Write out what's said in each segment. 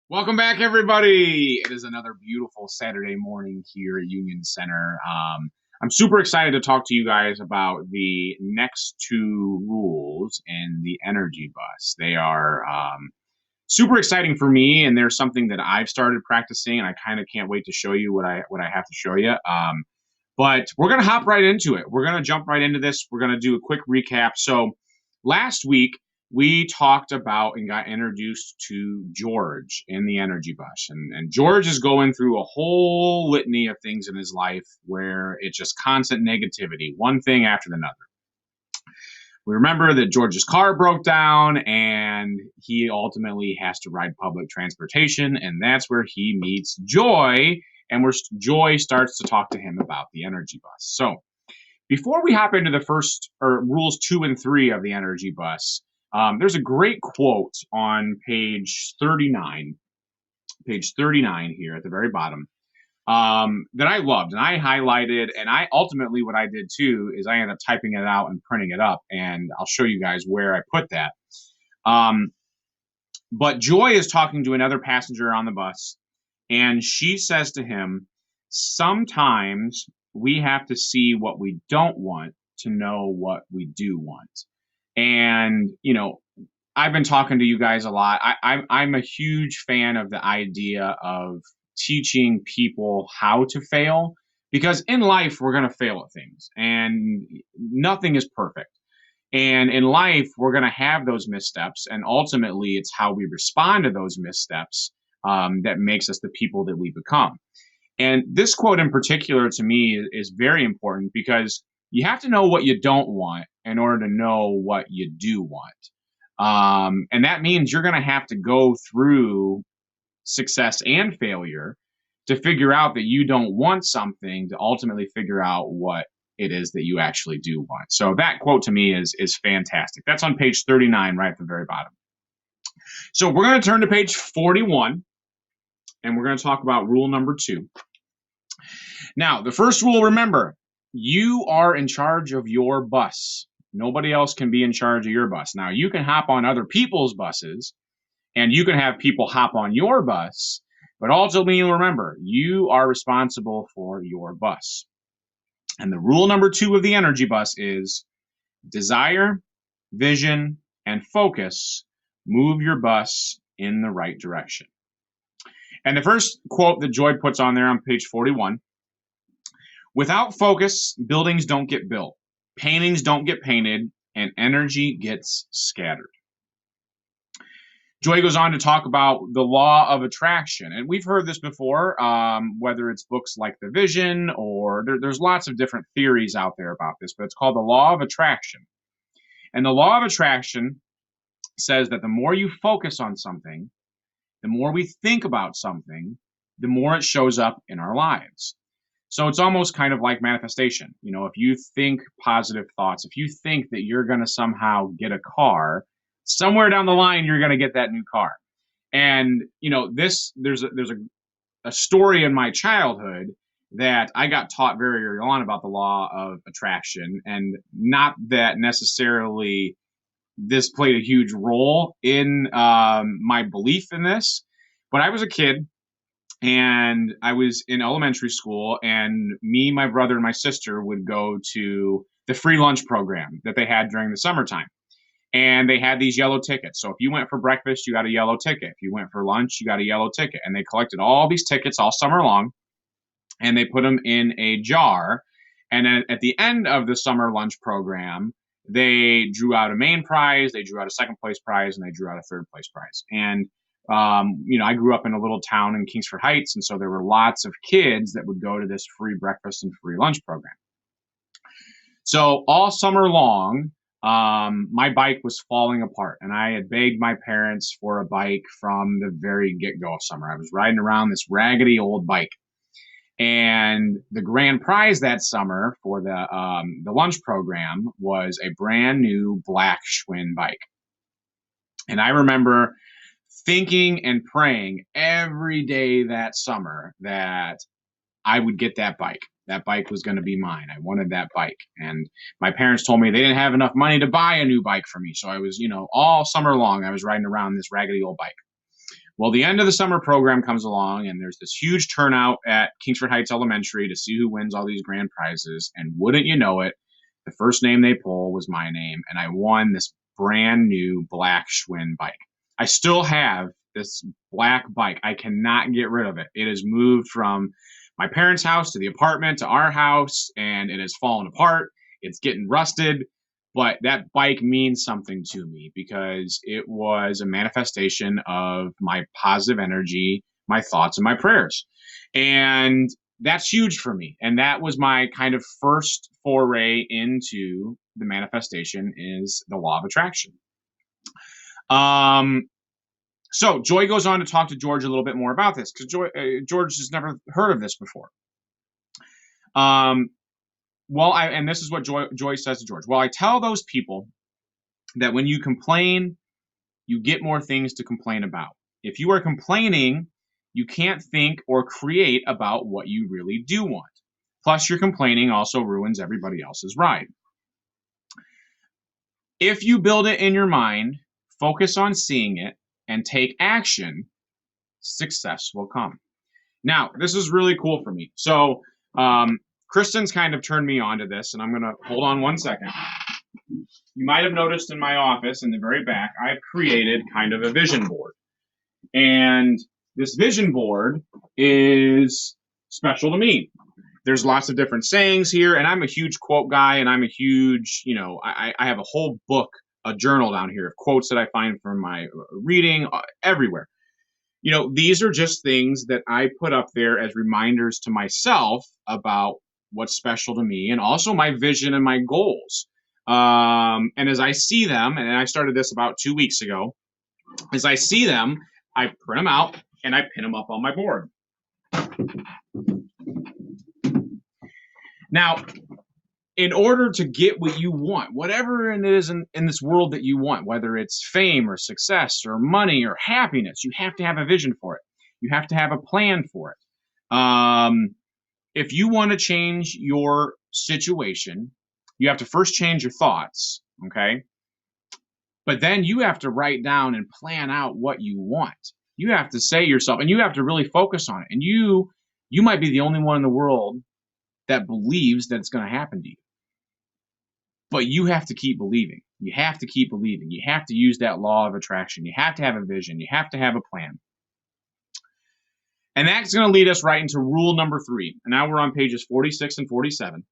Welcome back, everybody. It is another beautiful Saturday morning here at Union Center. I'm super excited to talk to you guys about the next two rules in the energy bus. They are super exciting for me, and they're something that I've started practicing, and I kind of can't wait to show you what I have to show you. But we're gonna hop right into it. We're gonna jump right into this. We're gonna do a quick recap. So last week we talked about and got introduced to George in the energy bus. And George is going through a whole litany of things in his life where it's just constant negativity, one thing after another. We remember that George's car broke down and he ultimately has to ride public transportation, and that's where he meets Joy, and where Joy starts to talk to him about the energy bus. So before we hop into the first or rules 2 and 3 of the energy bus, there's a great quote on page 39 here at the very bottom, that I loved and I highlighted. And I ultimately, what I did too, is I ended up typing it out and printing it up. And I'll show you guys where I put that. Um, but Joy is talking to another passenger on the bus, and she says to him, sometimes we have to see what we don't want to know what we do want. And, I've been talking to you guys a lot. I'm a huge fan of the idea of teaching people how to fail, because in life we're going to fail at things and nothing is perfect. And in life, we're going to have those missteps. And ultimately, it's how we respond to those missteps that makes us the people that we become. And this quote in particular to me is very important, because you have to know what you don't want in order to know what you do want. And that means you're going to have to go through success and failure to figure out that you don't want something, to ultimately figure out what it is that you actually do want. So that quote to me is fantastic. That's on page 39, right at the very bottom. So we're going to turn to page 41, and we're going to talk about rule number 2. Now, the first rule, remember, you are in charge of your bus. Nobody else can be in charge of your bus. Now, you can hop on other people's buses, and you can have people hop on your bus, but ultimately, remember, you are responsible for your bus. And the rule number 2 of the energy bus is desire, vision, and focus move your bus in the right direction. And the first quote that Joy puts on there on page 41: without focus, buildings don't get built, paintings don't get painted, and energy gets scattered. Joy goes on to talk about the law of attraction. And we've heard this before, whether it's books like The Vision, or there's lots of different theories out there about this, but it's called the law of attraction. And the law of attraction says that the more you focus on something, the more we think about something, the more it shows up in our lives. So it's almost kind of like manifestation. If you think positive thoughts, if you think that you're going to somehow get a car, somewhere down the line, you're going to get that new car. And, there's a story in my childhood that I got taught very early on about the law of attraction, and not that necessarily this played a huge role in my belief in this, but I was a kid and I was in elementary school, and me, my brother, and my sister would go to the free lunch program that they had during the summertime. And they had these yellow tickets. So if you went for breakfast, you got a yellow ticket. If you went for lunch, you got a yellow ticket. And they collected all these tickets all summer long, and they put them in a jar. And then at the end of the summer lunch program, they drew out a main prize, they drew out a second place prize, and they drew out a third place prize. And I grew up in a little town in Kingsford Heights, and so there were lots of kids that would go to this free breakfast and free lunch program. So all summer long, my bike was falling apart, and I had begged my parents for a bike from the very get-go of summer. I was riding around this raggedy old bike, and the grand prize that summer for the lunch program was a brand new black Schwinn bike. And I remember thinking and praying every day that summer that I would get that bike. That bike was going to be mine. I wanted that bike. And my parents told me they didn't have enough money to buy a new bike for me. So I was, all summer long, I was riding around this raggedy old bike. Well, the end of the summer program comes along, and there's this huge turnout at Kingsford Heights Elementary to see who wins all these grand prizes. And wouldn't you know it, the first name they pull was my name, and I won this brand new black Schwinn bike. I still have this black bike. I cannot get rid of it. It has moved from my parents' house to the apartment to our house, and it has fallen apart. It's getting rusted. But that bike means something to me because it was a manifestation of my positive energy, my thoughts, and my prayers. And that's huge for me. And that was my kind of first foray into the manifestation is the law of attraction. So Joy goes on to talk to George a little bit more about this because George has never heard of this before. And this is what Joy says to George. Well, I tell those people that when you complain, you get more things to complain about. If you are complaining, you can't think or create about what you really do want. Plus, your complaining also ruins everybody else's ride. If you build it in your mind, focus on seeing it, and take action, success will come. Now, this is really cool for me. So, Kristen's kind of turned me on to this, and I'm going to hold on one second. You might have noticed in my office in the very back, I've created kind of a vision board. And this vision board is special to me. There's lots of different sayings here, and I'm a huge quote guy, and I'm a huge, I have a whole book, a journal down here of quotes that I find from my reading everywhere. These are just things that I put up there as reminders to myself about what's special to me and also my vision and my goals. And as I see them, and I started this about 2 weeks ago, as I see them, I print them out and I pin them up on my board. Now, in order to get what you want, whatever it is in this world that you want, whether it's fame or success or money or happiness, you have to have a vision for it. You have to have a plan for it. If you want to change your situation, you have to first change your thoughts, okay? But then you have to write down and plan out what you want. You have to say yourself, and you have to really focus on it. And you might be the only one in the world that believes that it's going to happen to you. But you have to keep believing. You have to keep believing. You have to use that law of attraction. You have to have a vision. You have to have a plan. And that's going to lead us right into rule number 3. And now we're on pages 46 and 47.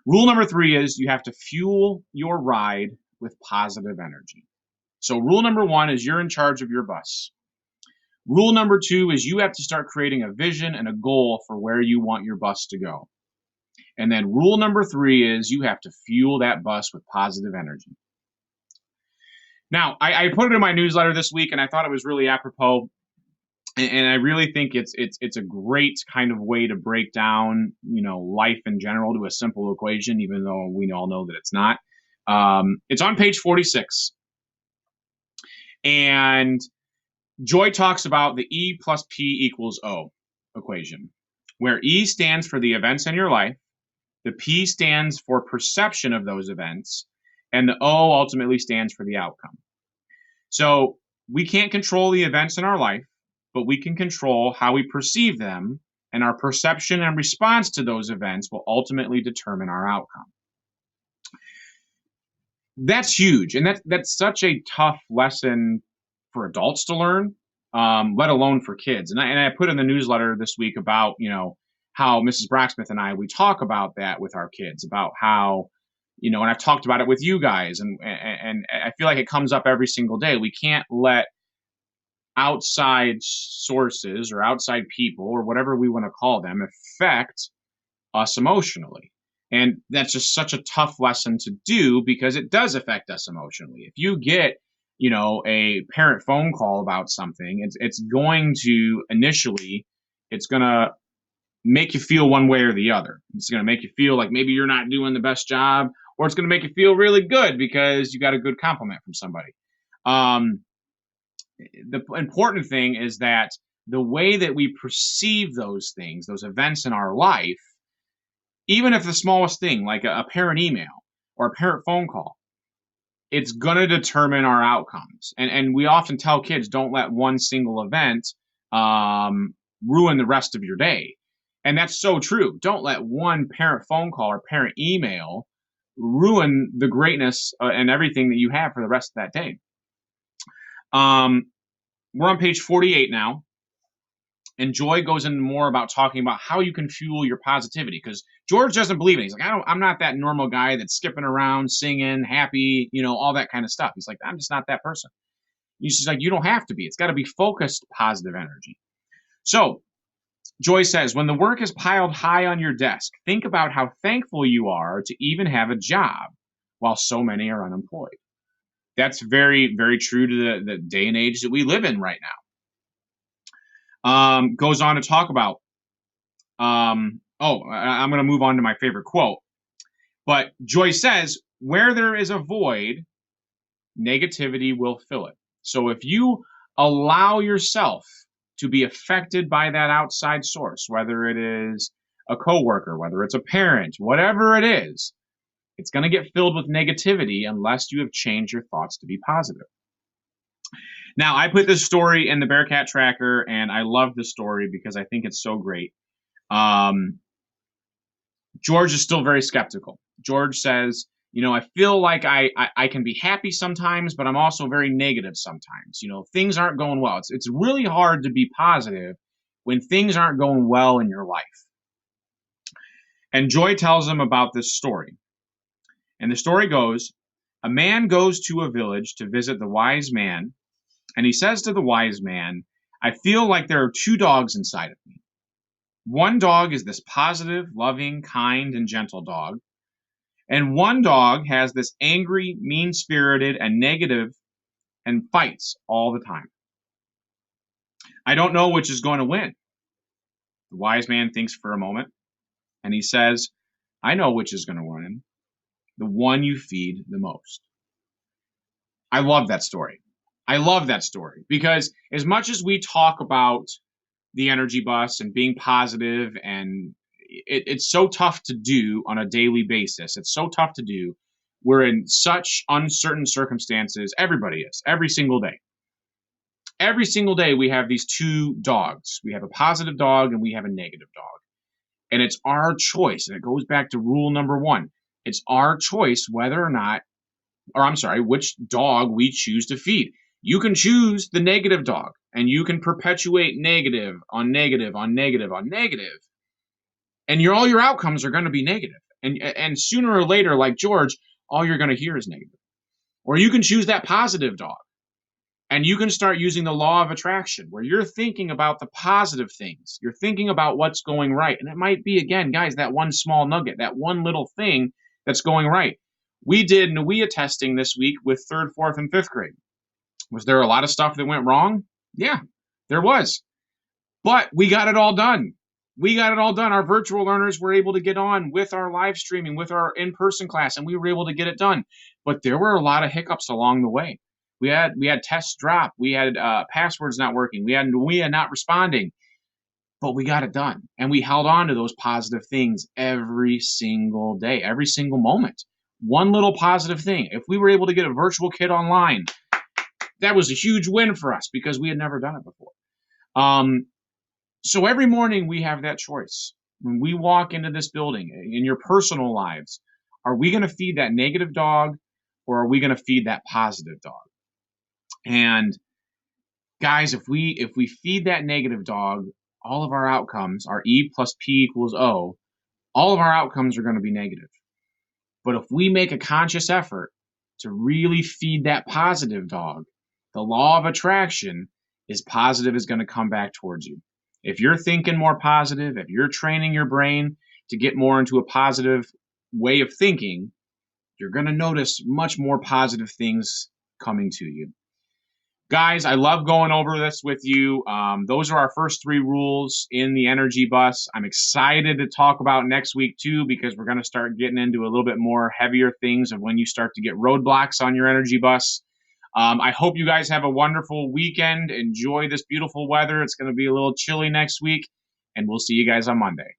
Rule number 3 is you have to fuel your ride with positive energy. So rule number 1 is you're in charge of your bus. Rule number 2 is you have to start creating a vision and a goal for where you want your bus to go. And then rule number 3 is you have to fuel that bus with positive energy. Now, I put it in my newsletter this week, and I thought it was really apropos. And I really think it's a great kind of way to break down, life in general to a simple equation, even though we all know that it's not. It's on page 46. And Joy talks about the E plus P equals O equation, where E stands for the events in your life, the P stands for perception of those events, and the O ultimately stands for the outcome. So we can't control the events in our life, but we can control how we perceive them, and our perception and response to those events will ultimately determine our outcome. That's huge, and that's such a tough lesson for adults to learn, let alone for kids. And I put in the newsletter this week about, how Mrs. Brocksmith and we talk about that with our kids, about how, and I've talked about it with you guys, and I feel like it comes up every single day. We can't let outside sources or outside people or whatever we want to call them affect us emotionally. And that's just such a tough lesson to do because it does affect us emotionally. If you get, a parent phone call about something, it's going to initially, it's going to make you feel one way or the other. It's going to make you feel like maybe you're not doing the best job, or it's going to make you feel really good because you got a good compliment from somebody. The important thing is that the way that we perceive those things, those events in our life, even if the smallest thing, like a parent email or a parent phone call, it's going to determine our outcomes. And we often tell kids, don't let one single event ruin the rest of your day. And that's so true. Don't let one parent phone call or parent email ruin the greatness and everything that you have for the rest of that day. We're on page 48 now. And Joy goes into more about talking about how you can fuel your positivity, because George doesn't believe it. He's like, I'm not that normal guy that's skipping around, singing, happy, all that kind of stuff. He's like, I'm just not that person. She's like, you don't have to be. It's got to be focused, positive energy. So Joy says, when the work is piled high on your desk, think about how thankful you are to even have a job while so many are unemployed. That's very, very true to the day and age that we live in right now. Goes on to talk about, I'm going to move on to my favorite quote. But Joy says, where there is a void, negativity will fill it. So if you allow yourself to be affected by that outside source, whether it is a coworker, whether it's a parent, whatever it is, it's going to get filled with negativity unless you have changed your thoughts to be positive. Now, I put this story in the Bearcat Tracker, and I love this story because I think it's so great. George is still very skeptical. George says, I feel like I can be happy sometimes, but I'm also very negative sometimes. Things aren't going well. It's really hard to be positive when things aren't going well in your life. And Joy tells him about this story. And the story goes, a man goes to a village to visit the wise man, and he says to the wise man, I feel like there are two dogs inside of me. One dog is this positive, loving, kind, and gentle dog. And one dog has this angry, mean-spirited, and negative, and fights all the time. I don't know which is going to win. The wise man thinks for a moment, and he says, I know which is going to win. The one you feed the most. I love that story. I love that story because as much as we talk about the energy bus and being positive, and it's so tough to do on a daily basis. It's so tough to do. We're in such uncertain circumstances. Everybody is, every single day. Every single day we have these two dogs. We have a positive dog and we have a negative dog. And it's our choice. And it goes back to rule number 1. It's our choice which dog we choose to feed. You can choose the negative dog, and you can perpetuate negative on negative on negative on negative. And all your outcomes are going to be negative. And sooner or later, like George, all you're going to hear is negative. Or you can choose that positive dog. And you can start using the law of attraction, where you're thinking about the positive things. You're thinking about what's going right. And it might be, again, guys, that one small nugget, that one little thing that's going right. We did NUIA testing this week with 3rd, 4th, and 5th grade. Was there a lot of stuff that went wrong? Yeah, there was. But we got it all done. Our virtual learners were able to get on with our live streaming, with our in-person class, and we were able to get it done. But there were a lot of hiccups along the way. We had tests drop. We had passwords not working. We had NUIA not responding. But we got it done. And we held on to those positive things every single day, every single moment. One little positive thing. If we were able to get a virtual kid online, that was a huge win for us because we had never done it before. So every morning we have that choice. When we walk into this building, in your personal lives, are we going to feed that negative dog or are we going to feed that positive dog? And guys, if we feed that negative dog, all of our outcomes, our E plus P equals O, all of our outcomes are going to be negative. But if we make a conscious effort to really feed that positive dog, the law of attraction is positive is going to come back towards you. If you're thinking more positive, if you're training your brain to get more into a positive way of thinking, you're going to notice much more positive things coming to you. Guys, I love going over this with you. Those are our first 3 rules in the energy bus. I'm excited to talk about next week too, because we're going to start getting into a little bit more heavier things of when you start to get roadblocks on your energy bus. I hope you guys have a wonderful weekend. Enjoy this beautiful weather. It's going to be a little chilly next week, and we'll see you guys on Monday.